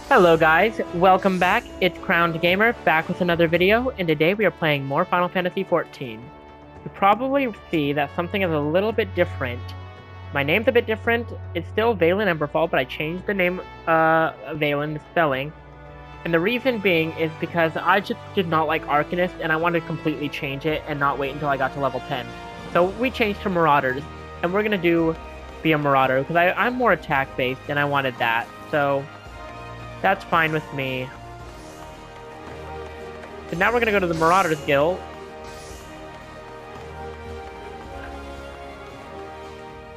Hello guys, welcome back. It's Crowned Gamer back with another video, and today we are playing more Final Fantasy XIV. You probably see that something is a little bit different. My name's a bit different. It's still Valen Emberfall, but I changed the name Valen, the spelling. And the reason being is because I just did not like Arcanist, and I wanted to completely change it and not wait until I got to level 10. So we changed to Marauders, and we're gonna be a Marauder, because I'm more attack-based, and I wanted that. So that's fine with me. So now we're gonna go to the Marauders Guild.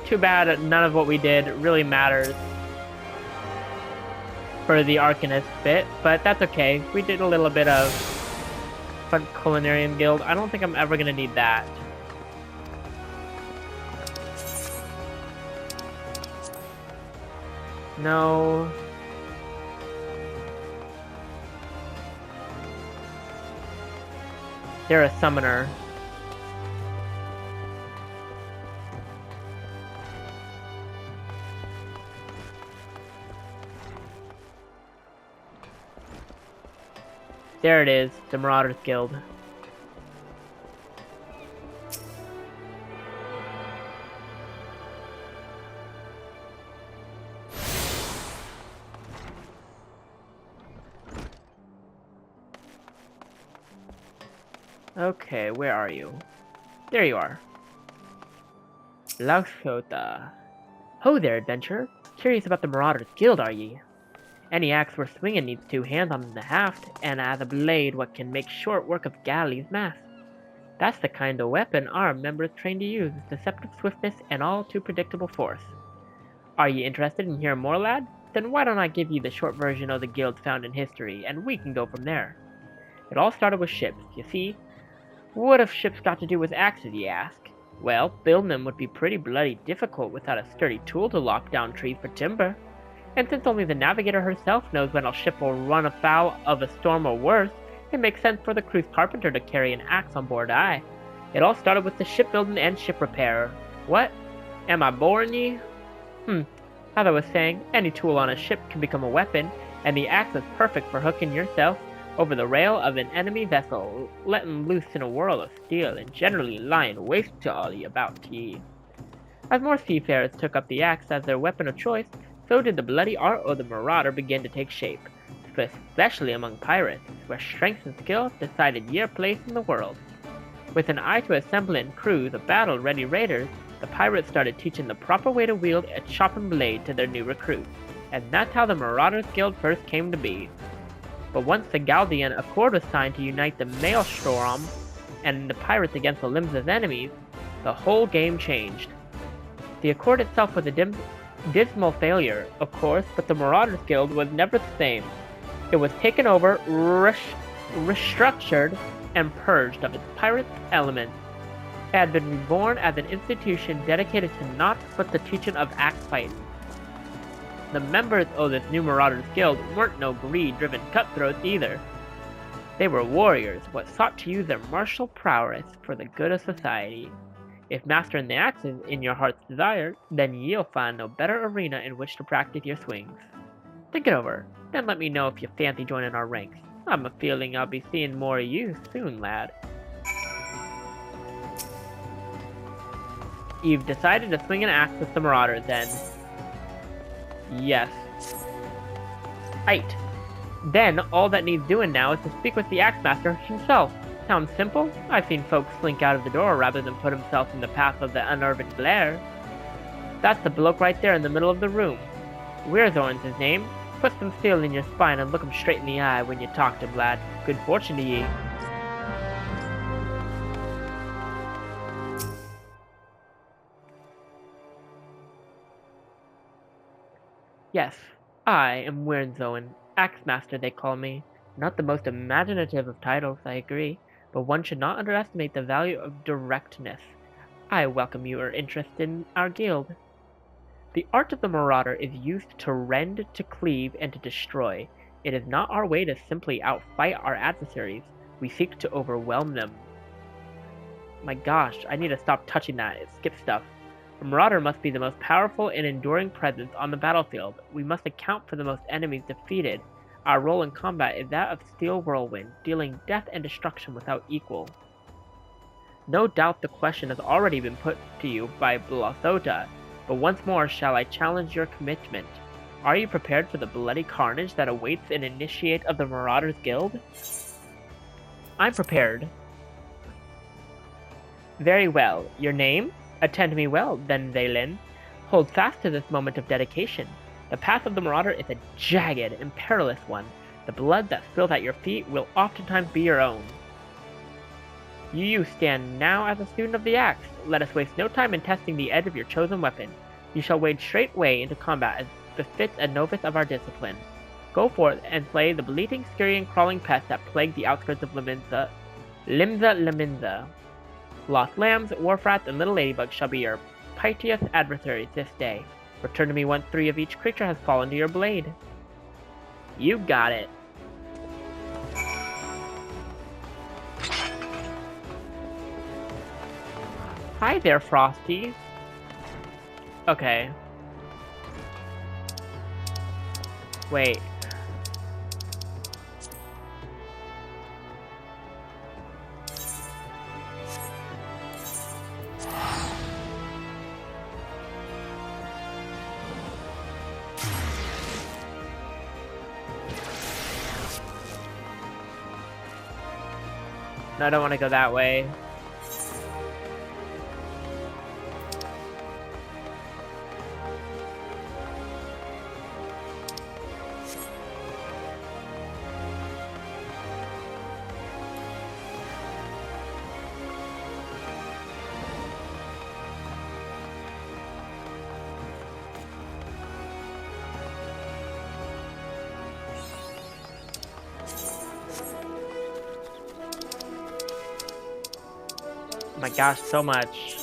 Too bad none of what we did really matters for the Arcanist bit, but that's okay. We did a little bit of Fun Culinarian Guild. I don't think I'm ever gonna need that. No. They're a summoner. There it is, the Marauders Guild. Okay, where are you? There you are. Noscea. Ho there, adventurer. Curious about the Marauders Guild, are ye? Any axe worth swinging needs two hands on the haft, and as a blade what can make short work of Galley's mass. That's the kind of weapon our members trained to use, deceptive swiftness and all too predictable force. Are ye interested in hearing more, lad? Then why don't I give you the short version of the guild's founding history, and we can go from there. It all started with ships, you see. What have ships got to do with axes, ye ask? Well, building them would be pretty bloody difficult without a sturdy tool to lock down trees for timber. And since only the navigator herself knows when a ship will run afoul of a storm or worse, it makes sense for the crew's carpenter to carry an axe on board. Aye. It all started with the shipbuilding and ship repairer. What? Am I boring ye? As I was saying, any tool on a ship can become a weapon, and the axe is perfect for hooking yourself over the rail of an enemy vessel, letting loose in a whirl of steel, and generally lying waste to all ye about ye. As more seafarers took up the axe as their weapon of choice, so did the bloody art of the Marauder begin to take shape, especially among pirates, where strength and skill decided your place in the world. With an eye to assembling crews of battle-ready raiders, the pirates started teaching the proper way to wield a chopping blade to their new recruits, and that's how the Marauders Guild first came to be. But once the Galdian Accord was signed to unite the Maelstrom and the pirates against the Limsa's enemies, the whole game changed. The Accord itself was a dismal failure, of course, but the Marauders Guild was never the same. It was taken over, restructured, and purged of its pirate elements. It had been reborn as an institution dedicated to naught but the teaching of axe fighting. The members of this new Marauders Guild weren't no greed-driven cutthroats either. They were warriors, what sought to use their martial prowess for the good of society. If mastering the axe is in your heart's desire, then you'll find no better arena in which to practice your swings. Think it over, then let me know if you fancy joining our ranks. I'm a feeling I'll be seeing more of you soon, lad. You've decided to swing an axe with the Marauder, then? Yes. Right. Then, all that needs doing now is to speak with the Axemaster himself. Sounds simple? I've seen folks slink out of the door rather than put himself in the path of the unnerving glare. That's the bloke right there in the middle of the room. Weirthorn's his name. Put some steel in your spine and look him straight in the eye when you talk to him, lad. Good fortune to ye. Yes, I am Weirthorn. Axemaster they call me. Not the most imaginative of titles, I agree, but one should not underestimate the value of directness. I welcome your interest in our guild. The art of the Marauder is used to rend, to cleave, and to destroy. It is not our way to simply outfight our adversaries. We seek to overwhelm them. My gosh, I need to stop touching that. It skips stuff. A Marauder must be the most powerful and enduring presence on the battlefield. We must account for the most enemies defeated. Our role in combat is that of Steel Whirlwind, dealing death and destruction without equal. No doubt the question has already been put to you by Blasota, but once more shall I challenge your commitment. Are you prepared for the bloody carnage that awaits an initiate of the Marauders Guild? I'm prepared. Very well. Your name? Attend me well, then, Zaylin. Hold fast to this moment of dedication. The path of the Marauder is a jagged and perilous one. The blood that spills at your feet will oftentimes be your own. You stand now as a student of the axe. Let us waste no time in testing the edge of your chosen weapon. You shall wade straightway into combat as befits a novice of our discipline. Go forth and slay the bleating, scurrying, and crawling pests that plague the outskirts of Limsa Lominsa. Lost lambs, wharf-rats, and little ladybugs shall be your piteous adversaries this day. Return to me once 3 of each creature has fallen to your blade. You got it. Hi there, Frosty. Okay. Wait. No, I don't want to go that way. Oh my gosh, so much.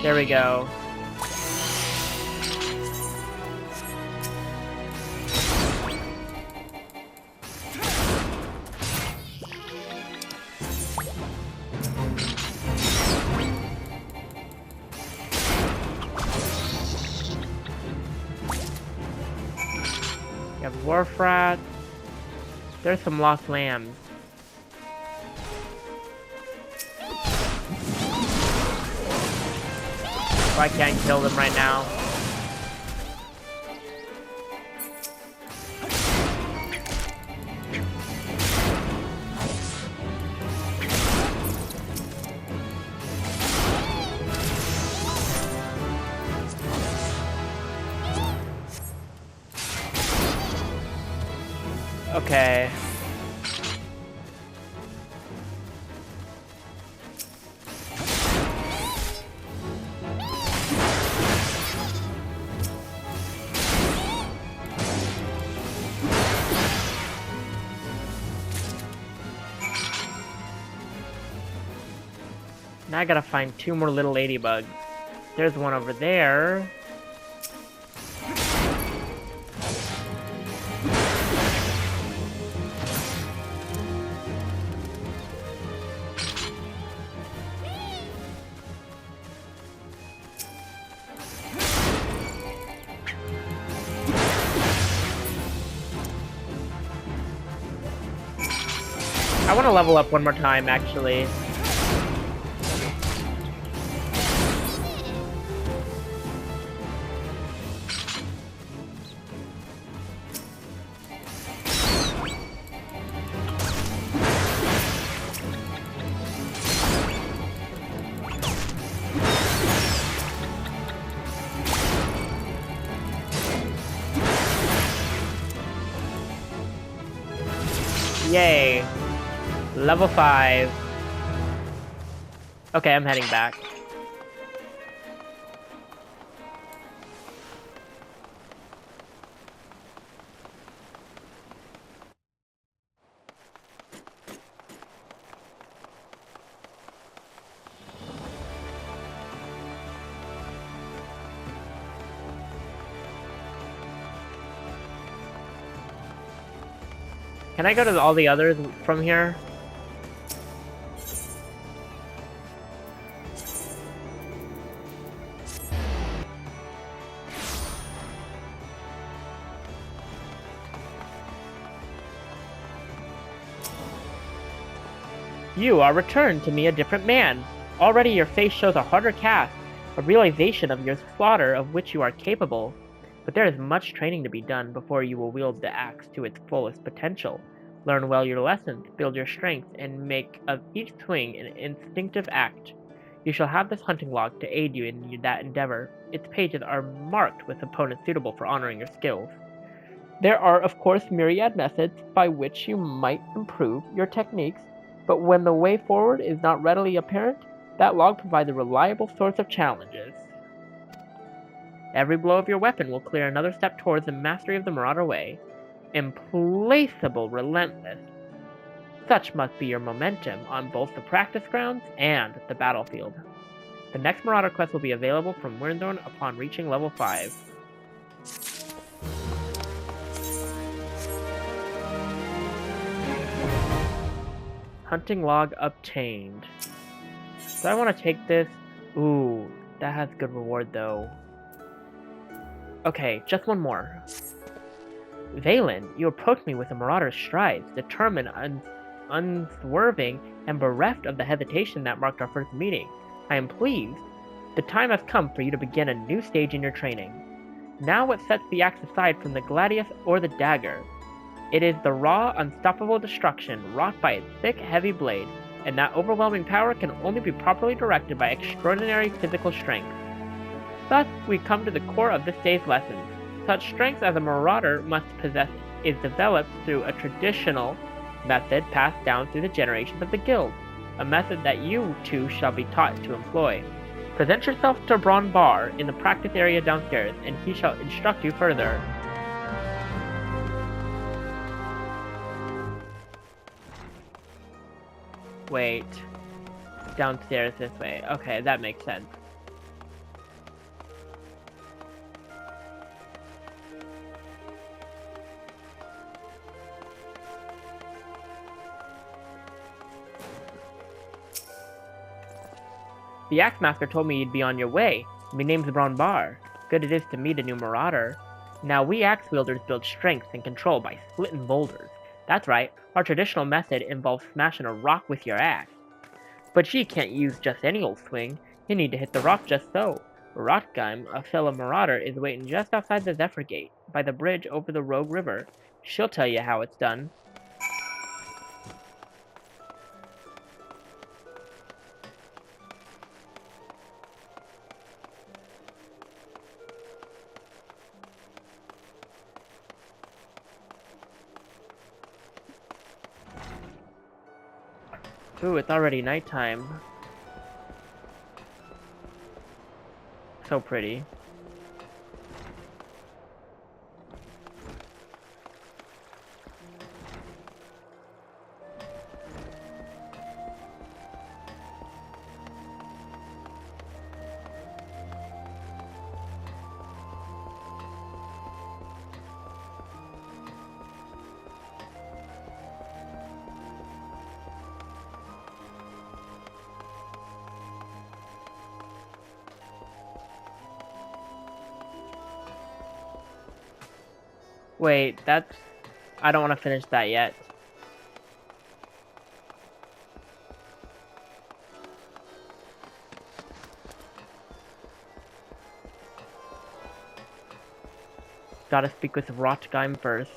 There we go. You have wharf rats. There's some lost lambs. So I can't kill them right now. Okay. Now I gotta find 2 more little ladybugs. There's one over there. I want to level up one more time, actually. Yay. Level 5. Okay, I'm heading back. Can I go to all the others from here? You are returned to me a different man. Already your face shows a harder cast, a realization of your slaughter of which you are capable. But there is much training to be done before you will wield the axe to its fullest potential. Learn well your lessons, build your strength, and make of each swing an instinctive act. You shall have this hunting log to aid you in that endeavor. Its pages are marked with opponents suitable for honoring your skills. There are, of course, myriad methods by which you might improve your techniques, but when the way forward is not readily apparent, that log provides a reliable source of challenges. Every blow of your weapon will clear another step towards the mastery of the Marauder way. Implacable, relentless. Such must be your momentum on both the practice grounds and the battlefield. The next Marauder quest will be available from Wyrnthorn upon reaching level 5. Hunting log obtained. Do I want to take this? Ooh, that has good reward though. Okay, just one more. Valen, you approach me with a Marauder's strides, determined, unswerving, and bereft of the hesitation that marked our first meeting. I am pleased. The time has come for you to begin a new stage in your training. Now what sets the axe aside from the gladius or the dagger? It is the raw, unstoppable destruction wrought by its thick, heavy blade, and that overwhelming power can only be properly directed by extraordinary physical strength. Thus, we come to the core of this day's lessons. Such strength as a Marauder must possess is developed through a traditional method passed down through the generations of the guild, a method that you too shall be taught to employ. Present yourself to Bron Bar in the practice area downstairs, and he shall instruct you further. Wait. Downstairs this way. Okay, that makes sense. The Axe Master told me you'd be on your way. My name's Bron Bar. Good it is to meet a new Marauder. Now we axe wielders build strength and control by splitting boulders. That's right, our traditional method involves smashing a rock with your axe. But ye can't use just any old swing. You need to hit the rock just so. Rotgheim, a fellow Marauder, is waiting just outside the Zephyr Gate, by the bridge over the Rogue River. She'll tell you how it's done. Ooh, it's already nighttime. So pretty. Wait, that's... I don't want to finish that yet. Gotta speak with Rotgheim first.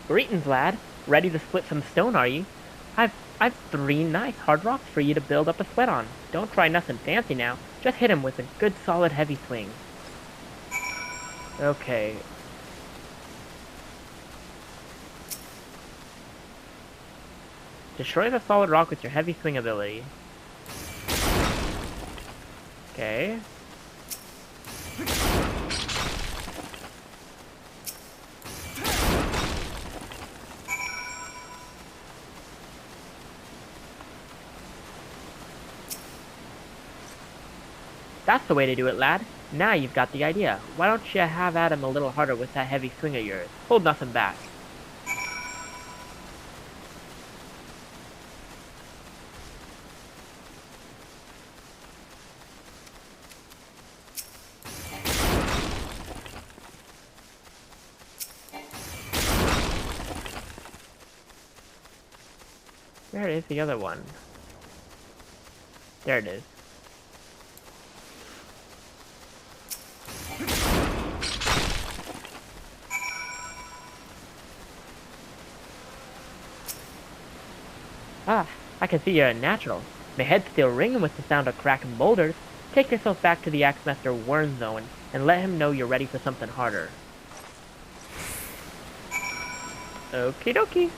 Greetings, lad. Ready to split some stone, are ye? I've I've 3 nice hard rocks for you to build up a sweat on. Don't try nothing fancy now. Just hit him with a good solid heavy swing. Okay. Destroy the solid rock with your heavy swing ability. Okay. That's the way to do it, lad. Now you've got the idea. Why don't you have at him a little harder with that heavy swing of yours? Hold nothing back. Where is the other one? There it is. Ah, I can see you're a natural. My head's still ringing with the sound of cracking boulders. Take yourself back to the Axemaster Wernzone and let him know you're ready for something harder. Okie dokie.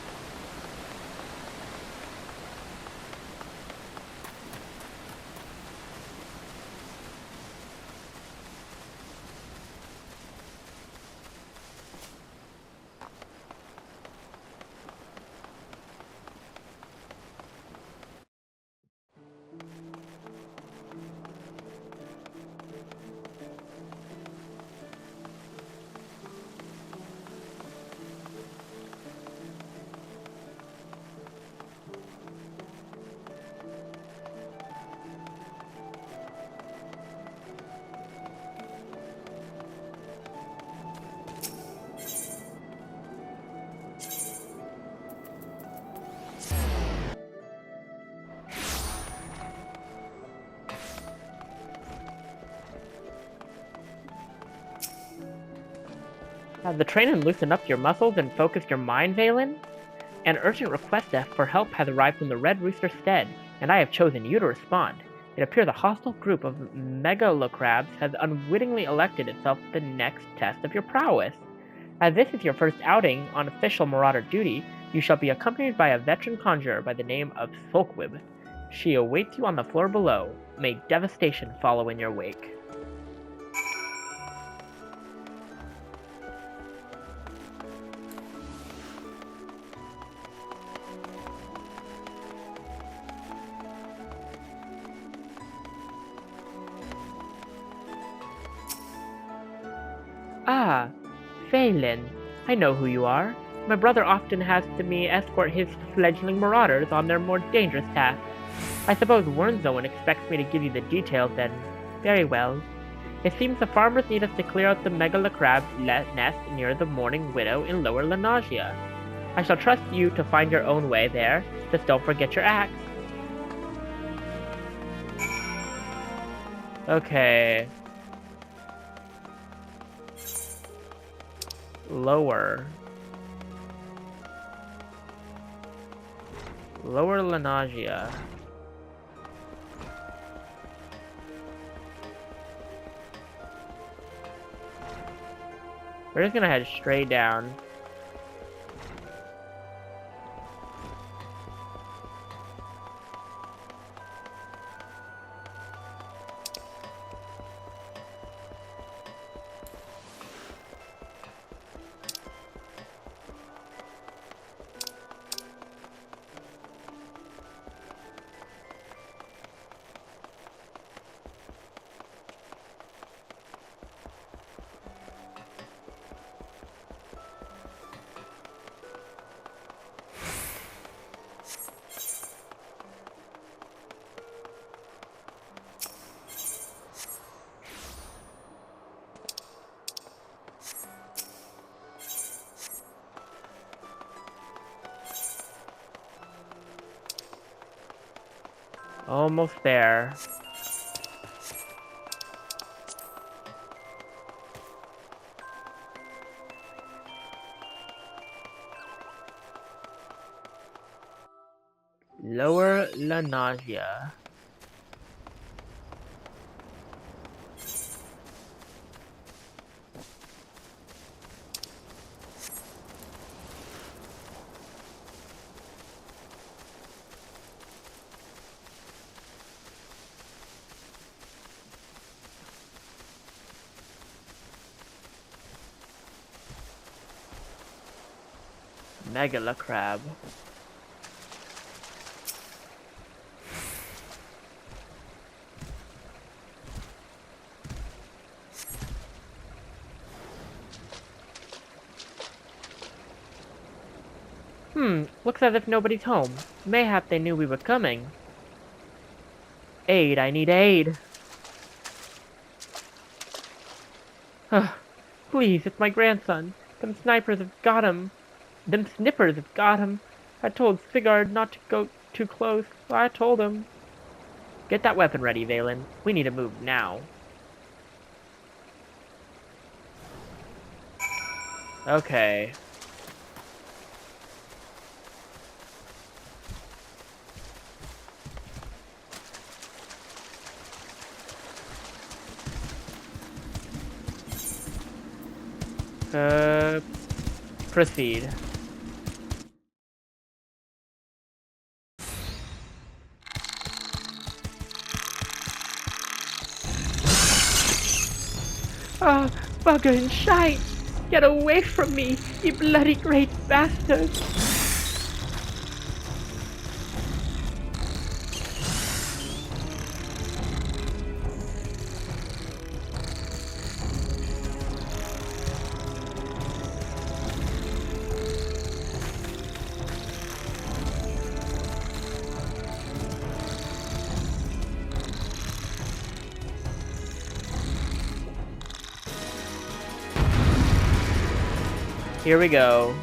The training loosened up your muscles and focused your mind, Valen? An urgent request for help has arrived from the Red Rooster Stead, and I have chosen you to respond. It appears a hostile group of megalocrabs has unwittingly elected itself the next test of your prowess. As this is your first outing on official Marauder duty, you shall be accompanied by a veteran conjurer by the name of Sulkwib. She awaits you on the floor below. May devastation follow in your wake. Ah, Phelan. I know who you are. My brother often has to me escort his fledgling marauders on their more dangerous tasks. I suppose Wernzowen expects me to give you the details then. Very well. It seems the farmers need us to clear out the megalocrab's nest near the Mourning Widow in Lower Lanagia. I shall trust you to find your own way there. Just don't forget your axe. Okay. Lower Lanagia. We're just gonna head straight down. Almost there. Lower La Nausea. Megala crab. Looks as if nobody's home. Mayhap they knew we were coming. Aid, I need aid. Please, it's my grandson. Them snipers have got him. Them snippers have got him. I told Sigurd not to go too close. I told him. Get that weapon ready, Valen. We need to move now. Okay. Proceed. Ah, bugger and shite! Get away from me, you bloody great bastard! Here we go.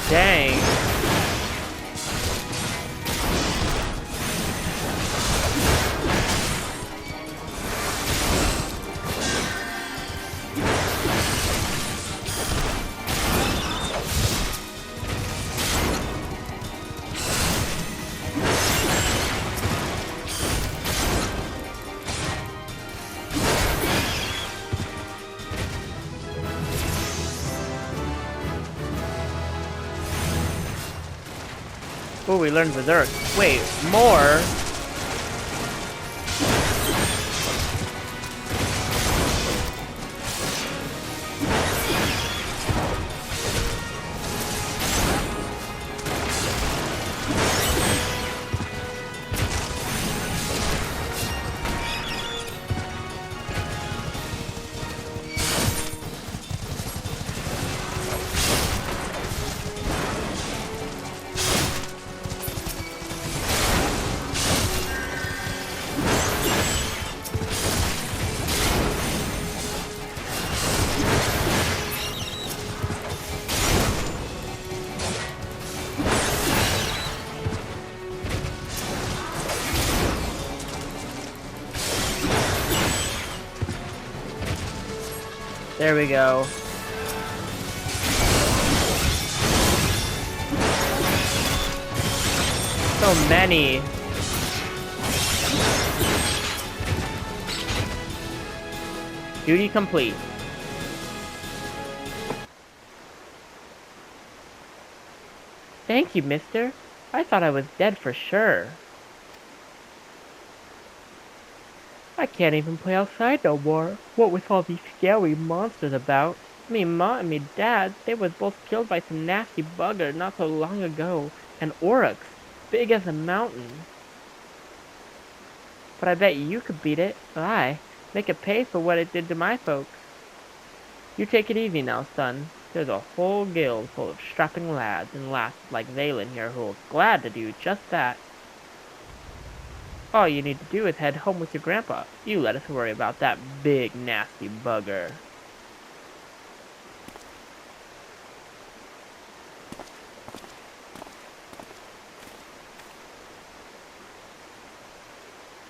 Dang. Oh, we learned Berserk. Wait, more? There we go. So many. Duty complete. Thank you, mister. I thought I was dead for sure. I can't even play outside no more. What with all these scary monsters about. Me ma and me dad, they was both killed by some nasty bugger not so long ago. An oryx, big as a mountain. But I bet you could beat it. Aye, make it pay for what it did to my folks. You take it easy now, son. There's a whole guild full of strapping lads and lasses like Valen here who'll glad to do just that. All you need to do is head home with your grandpa. You let us worry about that big, nasty bugger.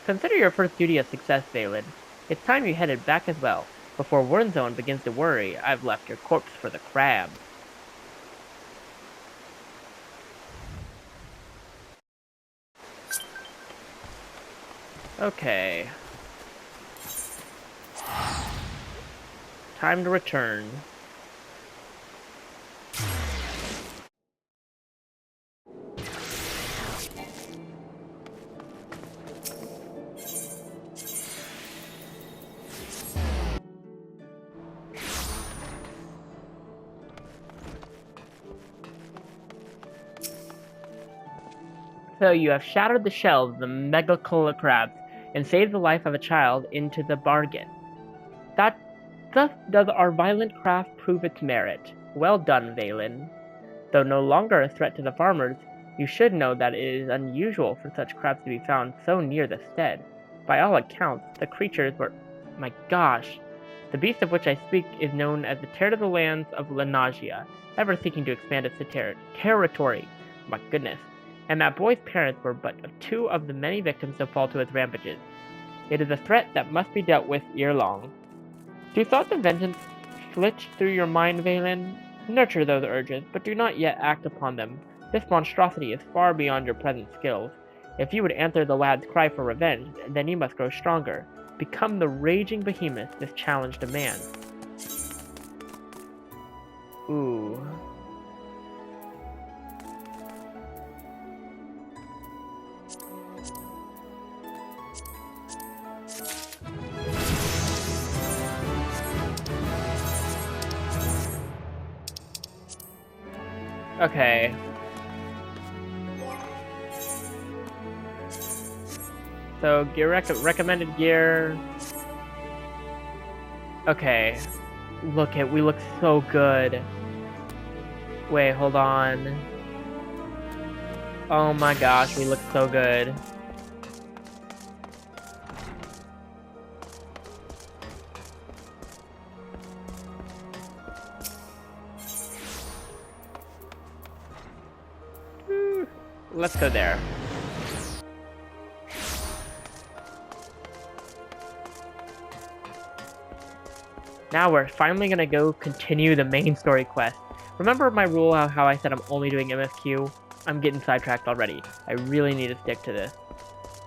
Consider your first duty a success, Valen. It's time you headed back as well. Before Warnzone begins to worry, I've left your corpse for the crab. Okay. Time to return. So you have shattered the shell of the megacola crabs and saved the life of a child into the bargain. Thus does our violent craft prove its merit. Well done, Valen. Though no longer a threat to the farmers, you should know that it is unusual for such crabs to be found so near the stead. By all accounts, the creatures were... My gosh! The beast of which I speak is known as the Terror of the Lands of Noscea, ever seeking to expand its territory. My goodness. And that boy's parents were but two of the many victims to fall to its rampages. It is a threat that must be dealt with ere long. Do thoughts of vengeance flit through your mind, Valen? Nurture those urges, but do not yet act upon them. This monstrosity is far beyond your present skills. If you would answer the lad's cry for revenge, then you must grow stronger. Become the raging behemoth this challenge demands. Ooh. Okay. So, gear recommended gear. Okay. We look so good. Wait, hold on. Oh my gosh, we look so good. Let's go there. Now we're finally gonna go continue the main story quest. Remember my rule how I said I'm only doing MSQ? I'm getting sidetracked already. I really need to stick to this,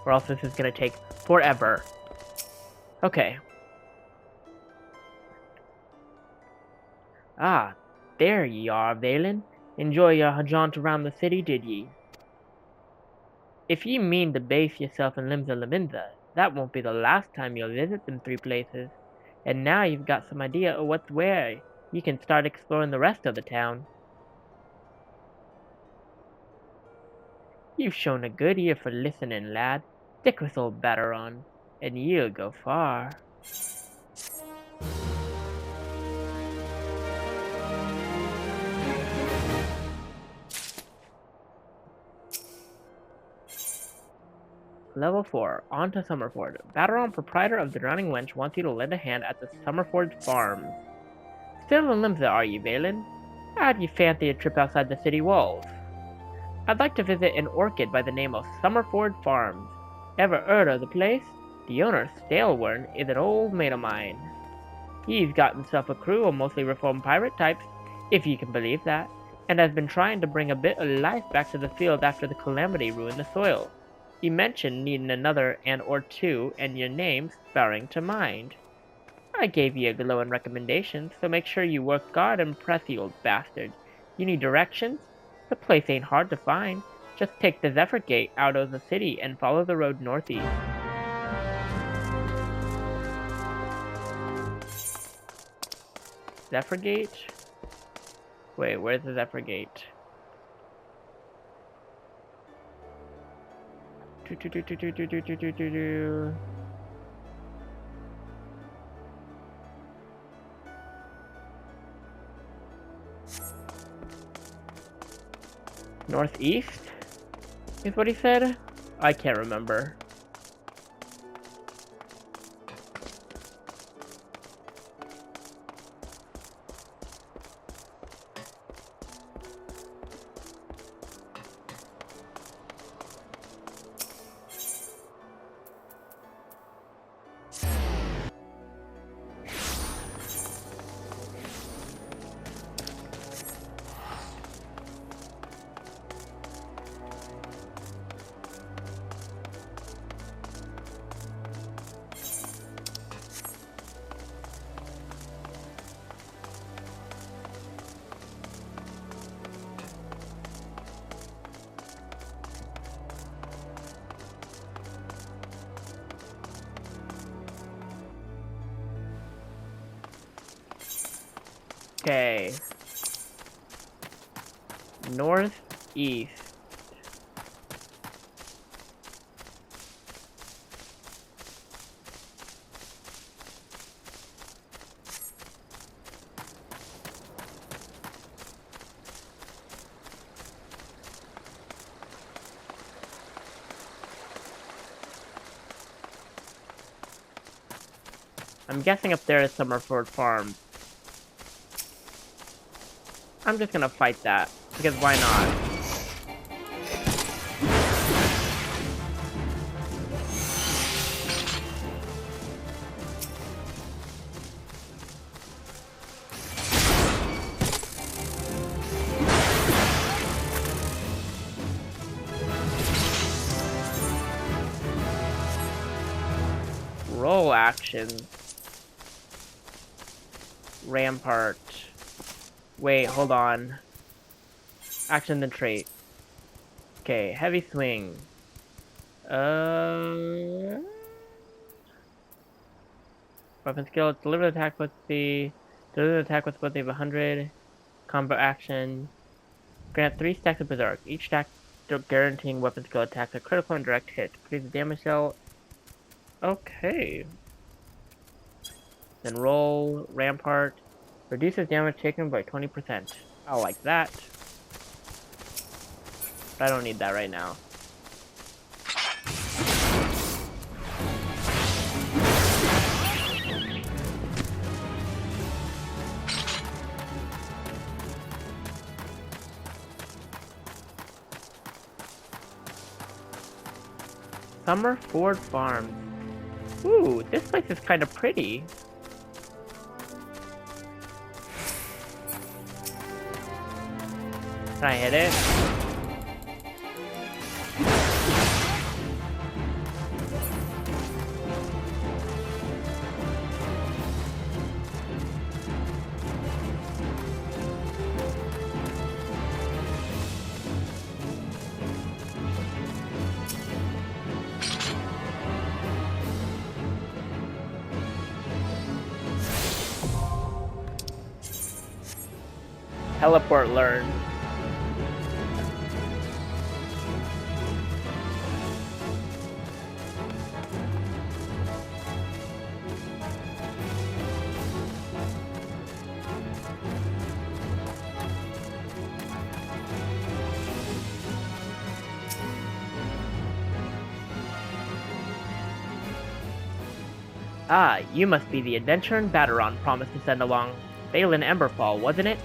or else this is gonna take forever. Okay. Ah, there ye are, Valen. Enjoy your jaunt around the city, did ye? If ye mean to base yourself in Limsa Lominsa, that won't be the last time you'll visit them three places. And now you've got some idea of what's where, you can start exploring the rest of the town. You've shown a good ear for listening, lad. Stick with old Batteron, and you'll go far. Level 4, on to Summerford. Batteron, proprietor of the Drowning Wench, wants you to lend a hand at the Summerford Farms. Still in Limsa, are ye, Valen? How'd you fancy a trip outside the city walls? I'd like to visit an orchid by the name of Summerford Farms. Ever heard of the place? The owner, Stalewern, is an old mate of mine. He's got himself a crew of mostly reformed pirate types, if you can believe that, and has been trying to bring a bit of life back to the field after the calamity ruined the soil. You mentioned needing another and or two, and your name spurring to mind. I gave you a glowing recommendation, so make sure you work guard and press the old bastard. You need directions? The place ain't hard to find. Just take the Zephyr Gate out of the city and follow the road northeast. Zephyr Gate? Wait, where's the Zephyr Gate? Northeast? Is what he said? I can't remember. Okay. Northeast. I'm guessing up there is Summerford Farms. I'm just gonna fight that, because why not? Roll action. Rampart. Wait, hold on. Action then trait. Okay, heavy swing. Weapon skill, deliver the attack with the of 100. Combo action. Grant 3 stacks of Berserk. Each stack guaranteeing weapon skill attacks a critical and direct hit. Increase the damage cell. Okay. Then roll, Rampart. Reduces damage taken by 20%. I like that. But I don't need that right now. Summerford Farms. Ooh, this place is kind of pretty. Can I hit it? Teleport learned. Ah, you must be the adventurer and Bateron promised to send along Balin Emberfall, wasn't it?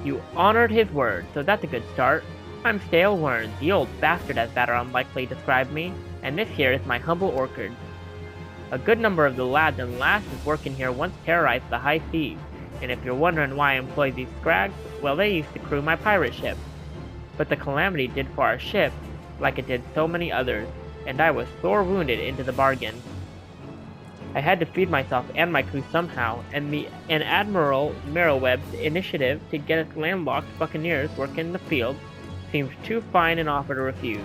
You honored his word, so that's a good start. I'm Stale Wern, the old bastard as Bateron likely described me, and this here is my humble orchard. A good number of the lads and lasses working here once terrorized the high seas, and if you're wondering why I employ these scrags, well, they used to crew my pirate ship. But the calamity did for our ship, like it did so many others, and I was sore wounded into the bargain. I had to feed myself and my crew somehow, and Admiral Merroweb's initiative to get us landlocked buccaneers working in the field seemed too fine an offer to refuse.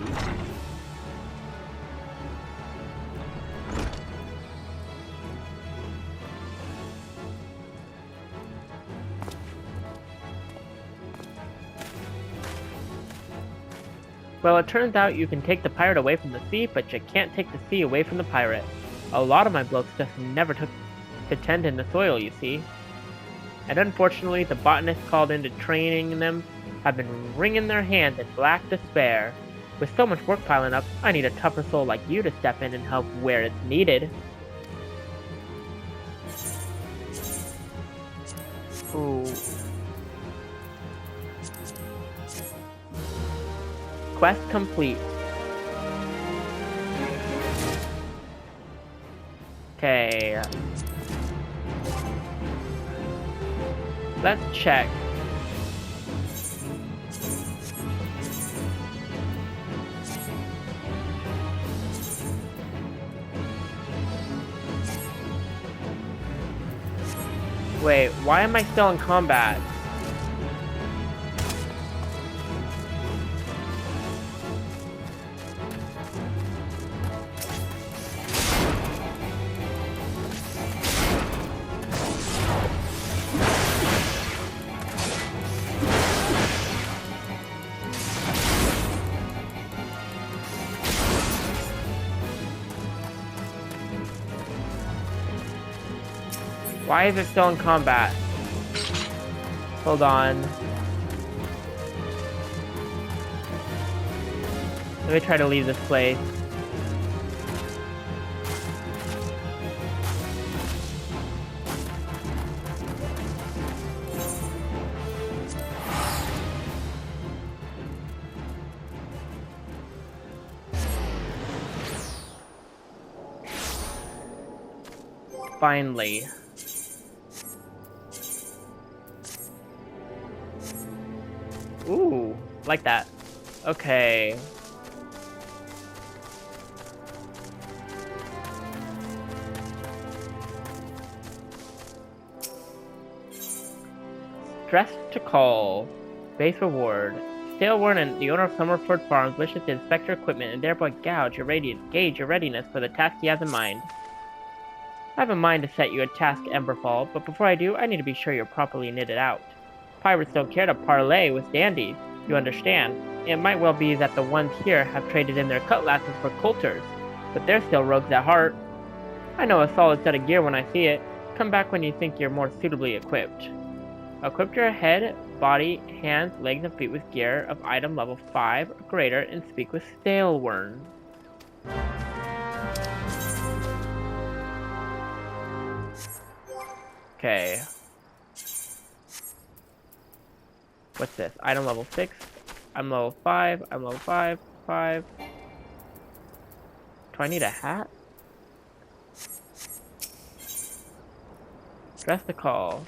Well, it turns out you can take the pirate away from the sea, but you can't take the sea away from the pirate. A lot of my blokes just never took to tend in the soil, you see. And unfortunately, the botanists called into training them have been wringing their hands in black despair. With so much work piling up, I need a tougher soul like you to step in and help where it's needed. Ooh. Quest complete. Okay. Let's check. Wait, why am I still in combat? Why is it still in combat? Hold on. Let me try to leave this place. Finally. Ooh, like that. Okay. Dress to call. Base reward. Stale Warden, the owner of Summerford Farms, wishes to inspect your equipment and thereby gauge your readiness for the task he has in mind. I have a mind to set you a task, Emberfall, but before I do, I need to be sure you're properly knitted out. Pirates don't care to parley with dandies, you understand. It might well be that the ones here have traded in their cutlasses for coulters, but they're still rogues at heart. I know a solid set of gear when I see it. Come back when you think you're more suitably equipped. Equip your head, body, hands, legs, and feet with gear of item level 5 or greater and speak with Stale Warden. Okay. What's this? Item level 6. I'm level 5. I'm level 5. 5. Do I need a hat? Dress the call.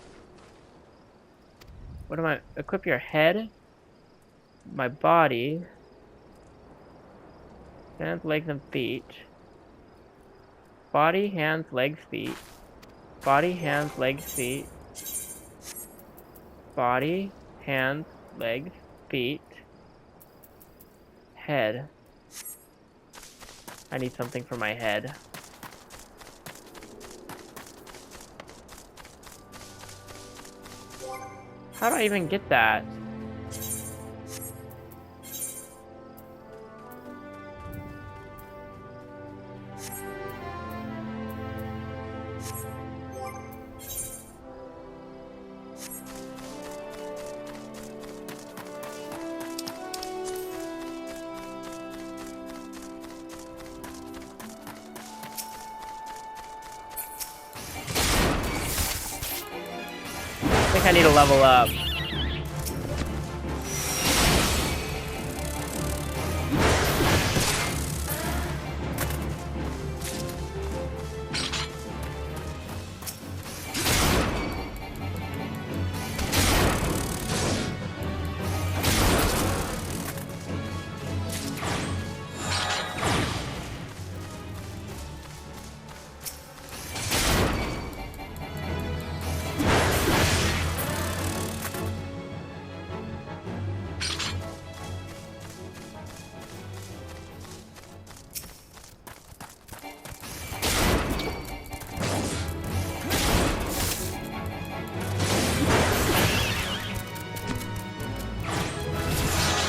What am I? Equip your head. My body. Hands, legs, and feet. Body, hands, legs, feet. Body, hands, legs, feet. Body, hands, legs, feet. Head. I need something for my head. How do I even get that? I think I need to level up.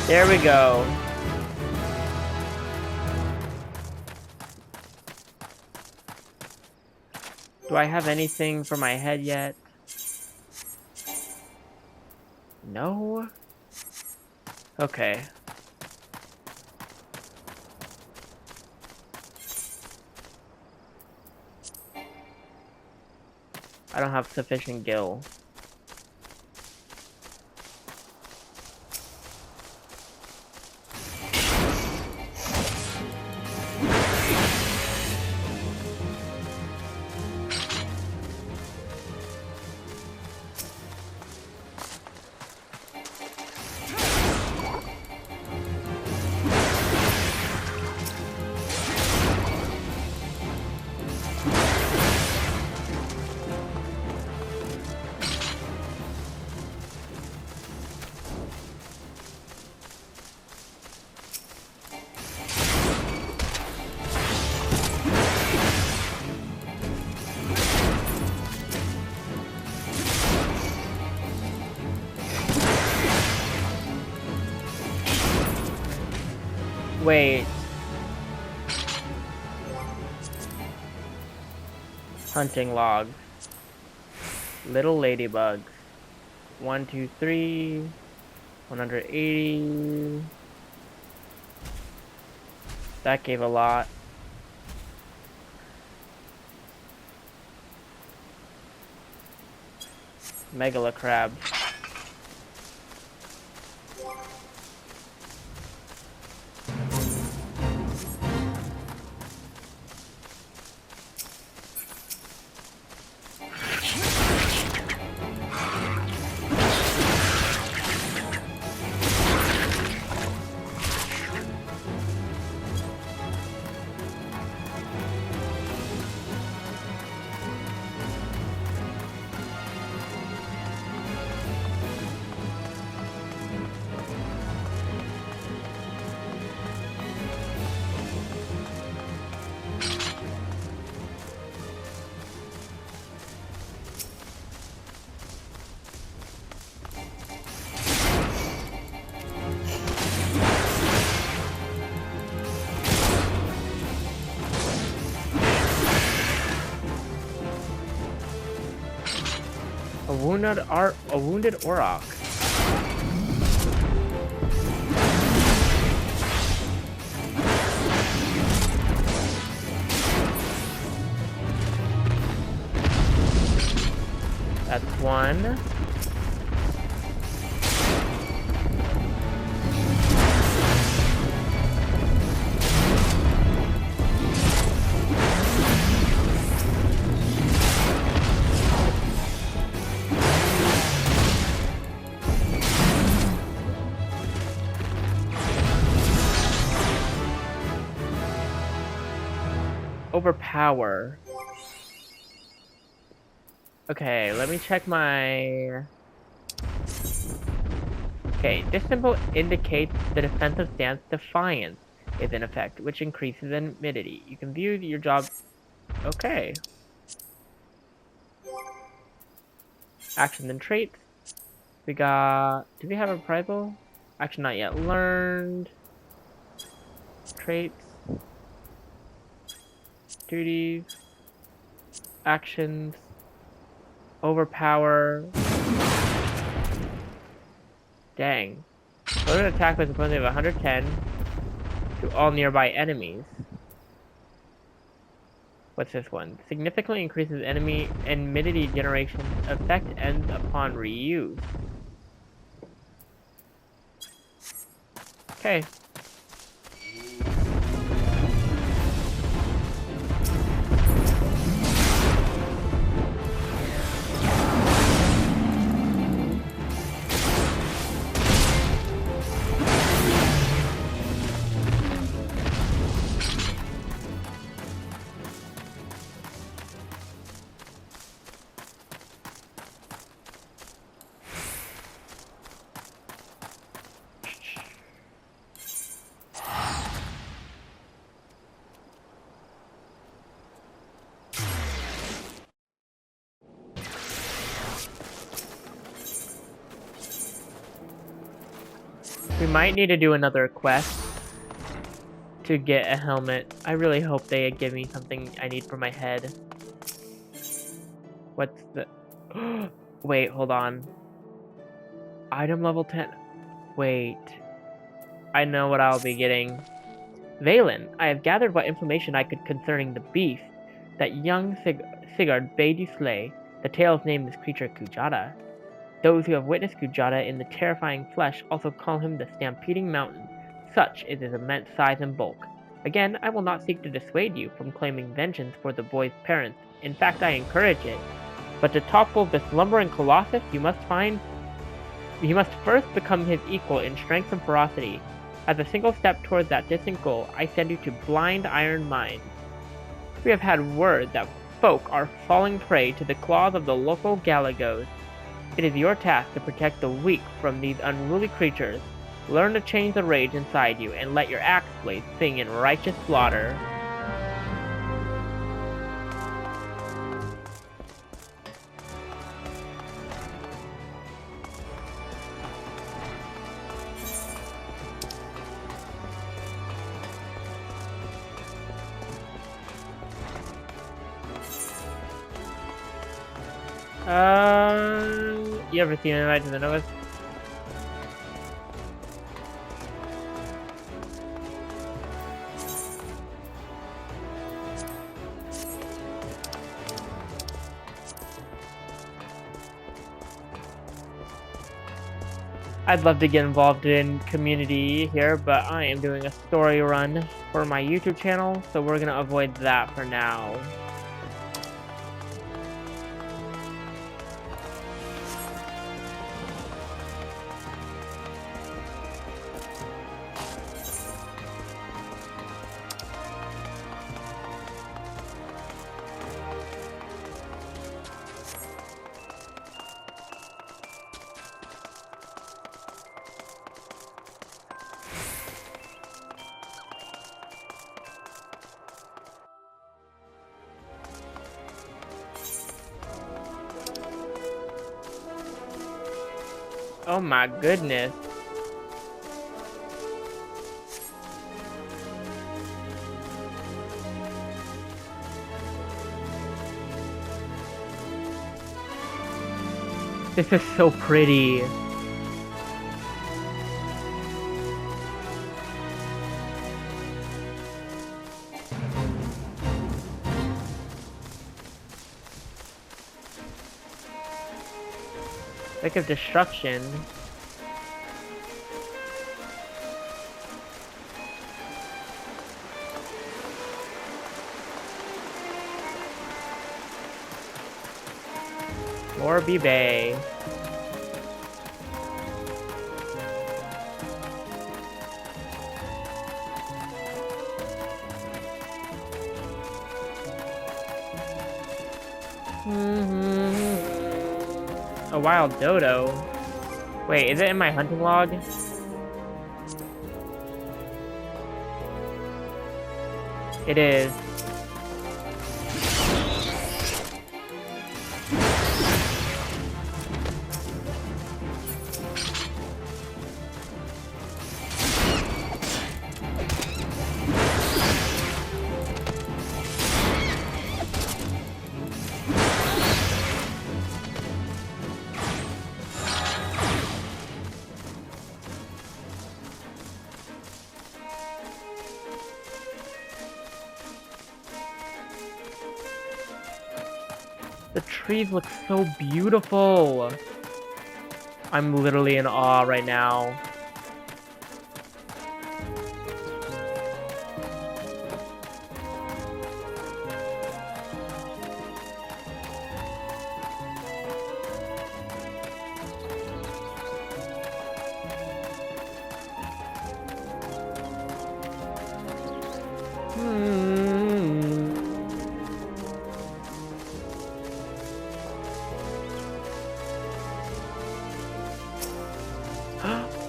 There we go. Do I have anything for my head yet? No? Okay. I don't have sufficient gil. Wait. Hunting log. Little ladybugs. 1, 2, 3. 180. That gave a lot. Megala crab. A wounded Auroch. That's one. Overpower. Okay, let me check my... Okay, this symbol indicates the defensive stance Defiance is in effect, which increases in humidity. You can view your job... Okay. Actions and traits. We got... Do we have a reprisal? Action not yet learned. Traits. Duties. Actions. Overpower. Dang. Load an attack with a penalty of 110 to all nearby enemies. What's this one? Significantly increases enemy humidity generation. Effect ends upon reuse. Okay. We might need to do another quest to get a helmet. I really hope they give me something I need for my head. What's the... Wait, hold on. Item level 10. Wait. I know what I'll be getting. Valen, I have gathered what information I could concerning the beast that young Sigurd bade you slay. The tale's name is creature Kujata. Those who have witnessed Kujata in the terrifying flesh also call him the Stampeding Mountain. Such is his immense size and bulk. Again, I will not seek to dissuade you from claiming vengeance for the boy's parents. In fact, I encourage it. But to topple the slumbering colossus, you must first become his equal in strength and ferocity. As a single step towards that distant goal, I send you to Blind Iron Mines. We have had word that folk are falling prey to the claws of the local Galagos. It is your task to protect the weak from these unruly creatures. Learn to change the rage inside you and let your axe blades sing in righteous slaughter. You ever seen an invite to the Novus? I'd love to get involved in community here, but I am doing a story run for my YouTube channel, so we're gonna avoid that for now. Oh my goodness. This is so pretty. Like of destruction. Morby Bay. A wild dodo. Wait, is it in my hunting log? It is. The trees look so beautiful. I'm literally in awe right now.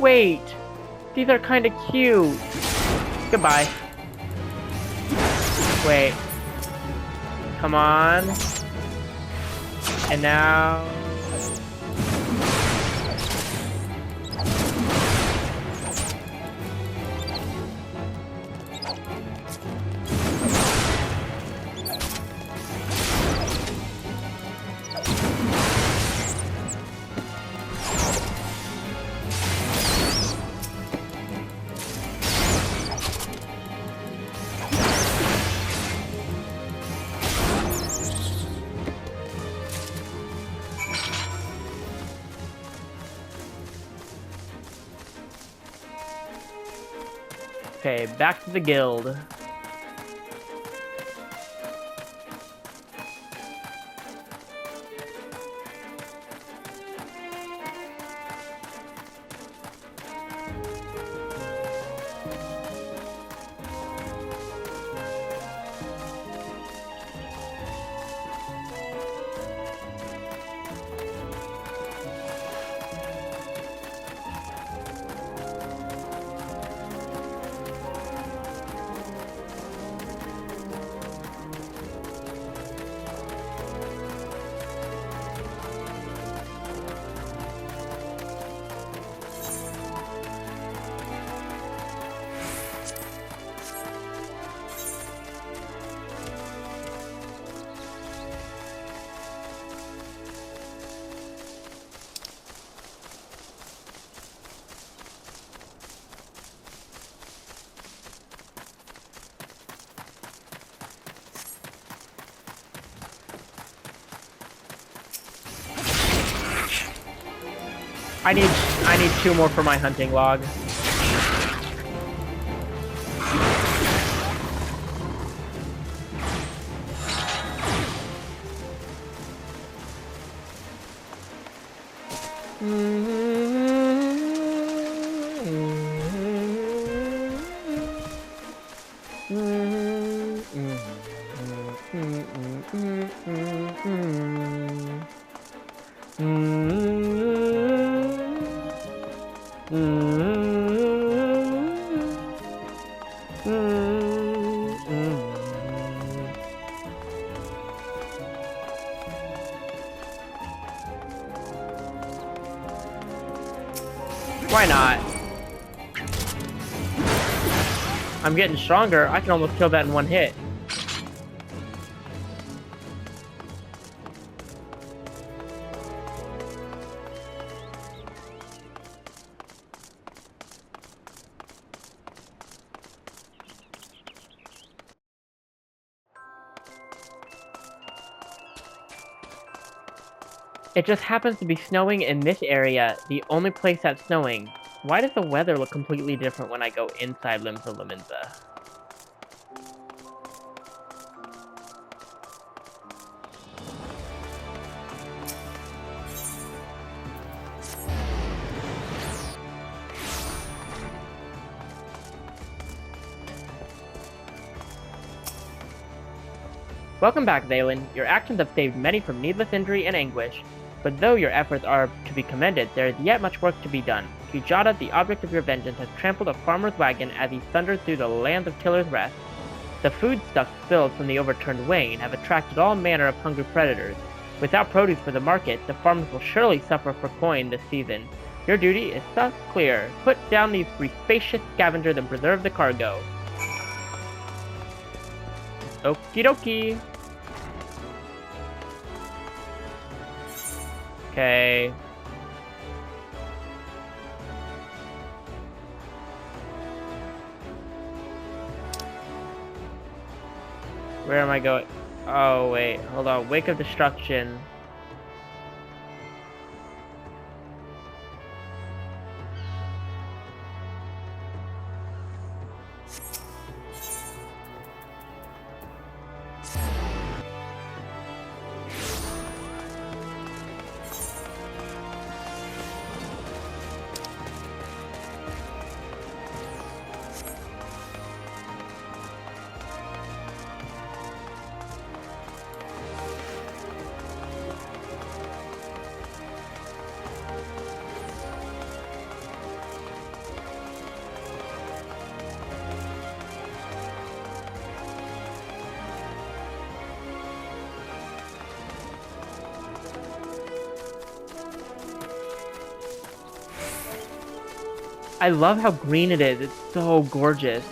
Wait, these are kind of cute. Goodbye. Wait. Come on. And now... Okay, back to the guild. I need 2 more for my hunting log. Why not? I'm getting stronger. I can almost kill that in 1 hit. It just happens to be snowing in this area, the only place that's snowing. Why does the weather look completely different when I go inside Limsa Lominsa? Welcome back, Valen. Your actions have saved many from needless injury and anguish, but though your efforts are to be commended, there is yet much work to be done. Kujata, the object of your vengeance, has trampled a farmer's wagon as he thunders through the lands of Tiller's Rest. The foodstuffs spilled from the overturned wain have attracted all manner of hungry predators. Without produce for the market, the farmers will surely suffer for coin this season. Your duty is thus clear. Put down these rapacious scavengers and preserve the cargo. Okie dokie. Okay. Where am I going? Oh, wait. Hold on. Wake of Destruction. I love how green it is. It's so gorgeous.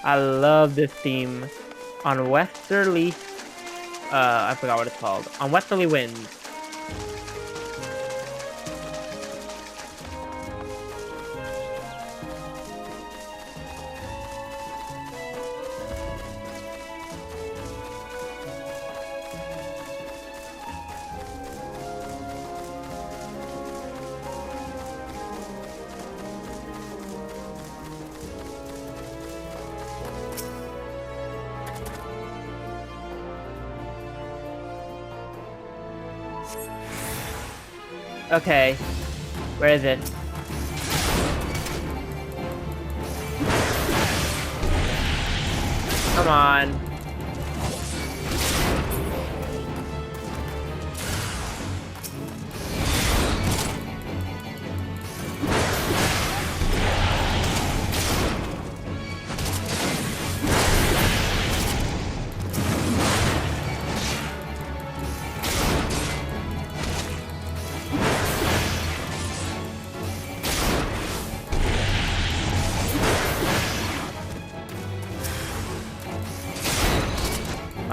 I love this theme. On westerly, I forgot what it's called. On westerly winds. Okay, where is it? Come on.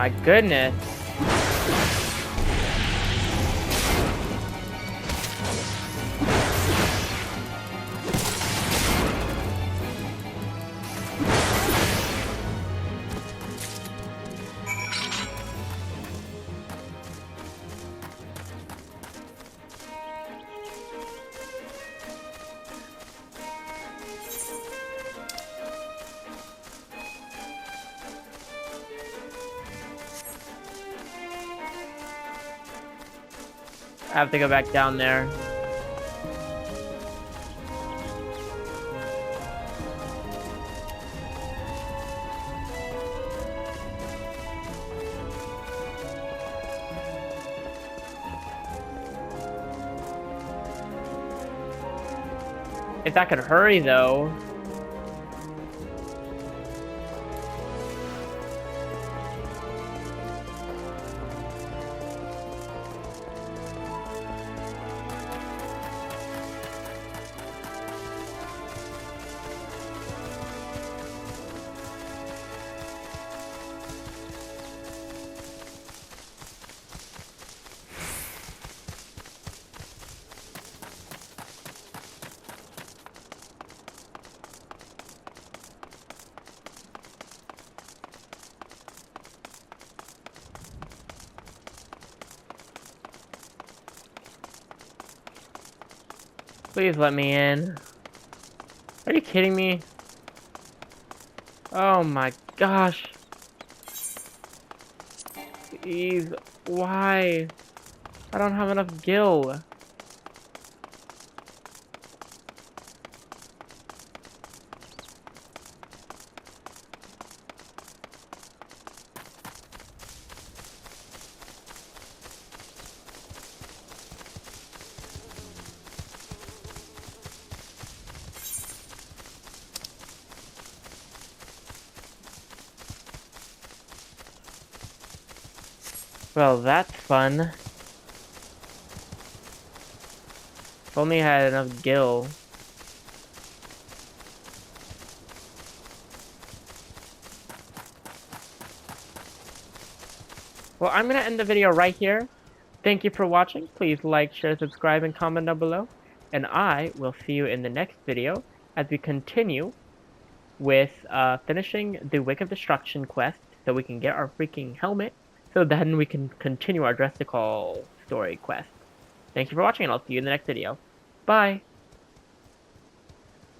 My goodness. I have to go back down there. If I could hurry, though. Please let me in. Are you kidding me? Oh my gosh. Please, why? I don't have enough gil. Well, that's fun. If only I had enough gil. Well, I'm gonna end the video right here. Thank you for watching. Please like, share, subscribe, and comment down below. And I will see you in the next video as we continue with finishing the Wake of Destruction quest so we can get our freaking helmet. So then we can continue our Dressical story quest. Thank you for watching, and I'll see you in the next video. Bye!